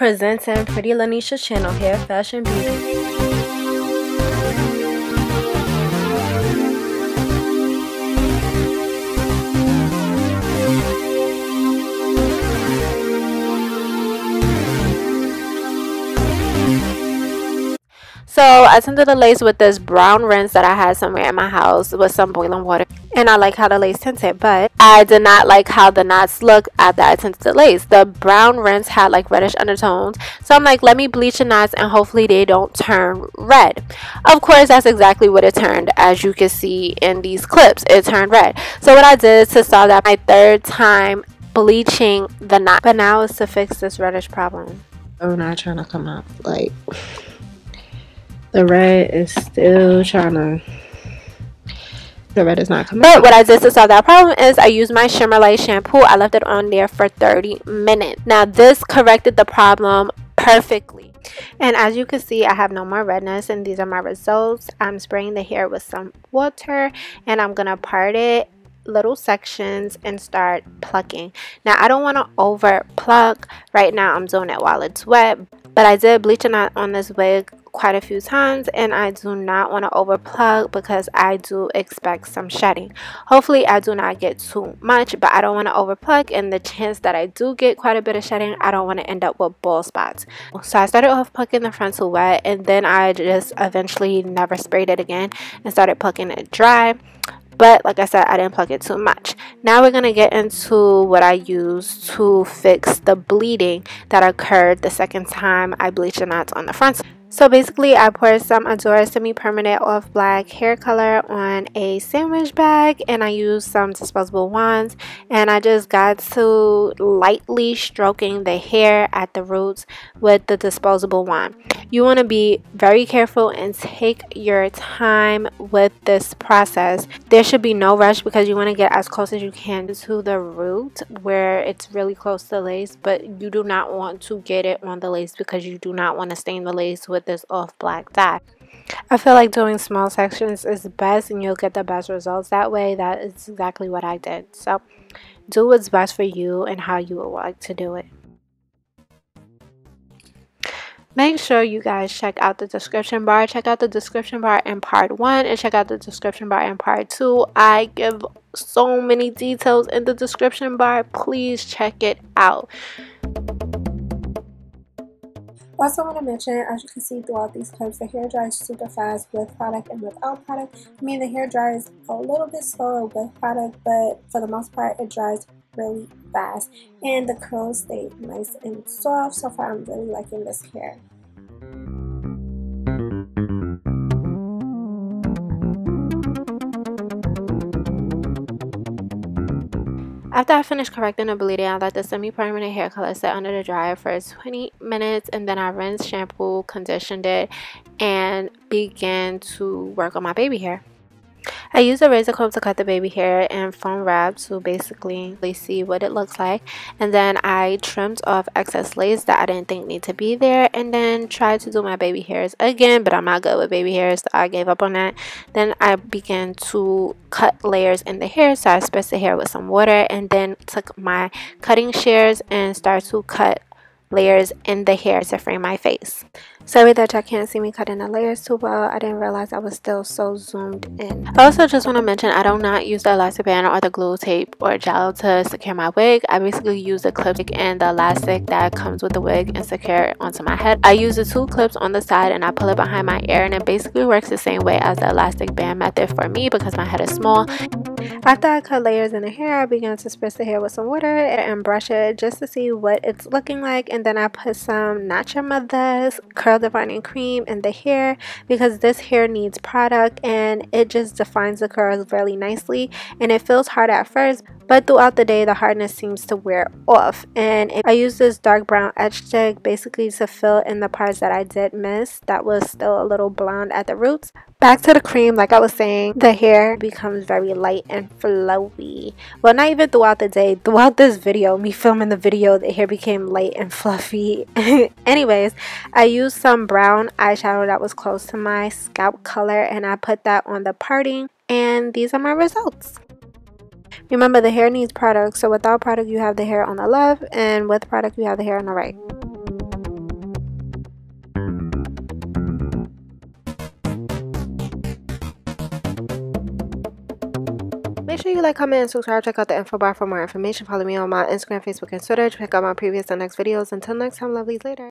Presenting Pretty Lanisha's channel, Hair, Fashion, Beauty. So I tinted the lace with this brown rinse that I had somewhere in my house with some boiling water, and I like how the lace tinted, but I did not like how the knots look after I tinted the lace. The brown rinse had like reddish undertones, so I'm like, let me bleach the knots and hopefully they don't turn red. Of course, that's exactly what it turned. As you can see in these clips, it turned red. So what I did to solve that, my third time bleaching the knot, but now it's to fix this reddish problem. Oh, not trying to come out. Like, the red is still trying to, the red is not coming out. But what I did to solve that problem is I used my Shimmer Light shampoo. I left it on there for 30 minutes. Now this corrected the problem perfectly. And as you can see, I have no more redness, and these are my results. I'm spraying the hair with some water, and I'm gonna part it little sections and start plucking. Now I don't want to over pluck right now. I'm doing it while it's wet, but I did bleach a knot on this wig quite a few times, and I do not want to over pluck because I do expect some shedding. Hopefully I do not get too much, but I don't want to over pluck, and the chance that I do get quite a bit of shedding, I don't want to end up with bald spots. So I started off plucking the frontal wet, and then I just eventually never sprayed it again and started plucking it dry. But like I said, I didn't pluck it too much. Now we're going to get into what I used to fix the bleeding that occurred the second time I bleached the knots on the front. So basically, I poured some Adora semi-permanent off black hair color on a sandwich bag, and I used some disposable wands, and I just got to lightly stroking the hair at the roots with the disposable wand. You want to be very careful and take your time with this process. There should be no rush because you want to get as close as you can to the root where it's really close to the lace, but you do not want to get it on the lace because you do not want to stain the lace with this off black dye. I feel like doing small sections is best, and you'll get the best results that way. That is exactly what I did. So do what's best for you and how you would like to do it. Make sure you guys check out the description bar. Check out the description bar in part 1 and check out the description bar in part 2. I give so many details in the description bar. Please check it out. Also want to mention, as you can see throughout these clips, the hair dries super fast with product and without product. I mean, the hair dries a little bit slower with product, but for the most part, it dries really fast. And the curls stay nice and soft. So far, I'm really liking this hair. After I finished correcting the bleeding, I let the semi-permanent hair color sit under the dryer for 20 minutes, and then I rinsed, shampoo, conditioned it, and began to work on my baby hair. I used a razor comb to cut the baby hair and foam wrap to basically see what it looks like, and then I trimmed off excess lace that I didn't think need to be there, and then tried to do my baby hairs again, but I'm not good with baby hairs, so I gave up on that. Then I began to cut layers in the hair, so I spritz the hair with some water, and then took my cutting shears and started to cut layers in the hair to frame my face. Sorry that y'all can't see me cutting the layers too well. I didn't realize I was still so zoomed in. I also just want to mention, I do not use the elastic band or the glue tape or gel to secure my wig. I basically use the clip and the elastic that comes with the wig and secure it onto my head. I use the 2 clips on the side and I pull it behind my ear, and it basically works the same way as the elastic band method for me because my head is small. After I cut layers in the hair, I began to spritz the hair with some water and brush it just to see what it's looking like, and then I put some Not Your Mother's curl defining cream in the hair because this hair needs product, and it just defines the curls really nicely, and it feels hard at first, but throughout the day the hardness seems to wear off. And I use this dark brown edge stick basically to fill in the parts that I did miss that was still a little blonde at the roots. Back to the cream, like I was saying, the hair becomes very light and flowy. Well, not even throughout the day. Throughout this video, me filming the video, the hair became light and fluffy. Anyways, I used some brown eyeshadow that was close to my scalp color, and I put that on the parting, and these are my results. Remember, the hair needs product, so without product you have the hair on the left, and with product you have the hair on the right. Make sure you like, comment, and subscribe. Check out the info bar for more information. Follow me on my Instagram, Facebook, and Twitter to check out my previous and next videos. Until next time, lovelies, later.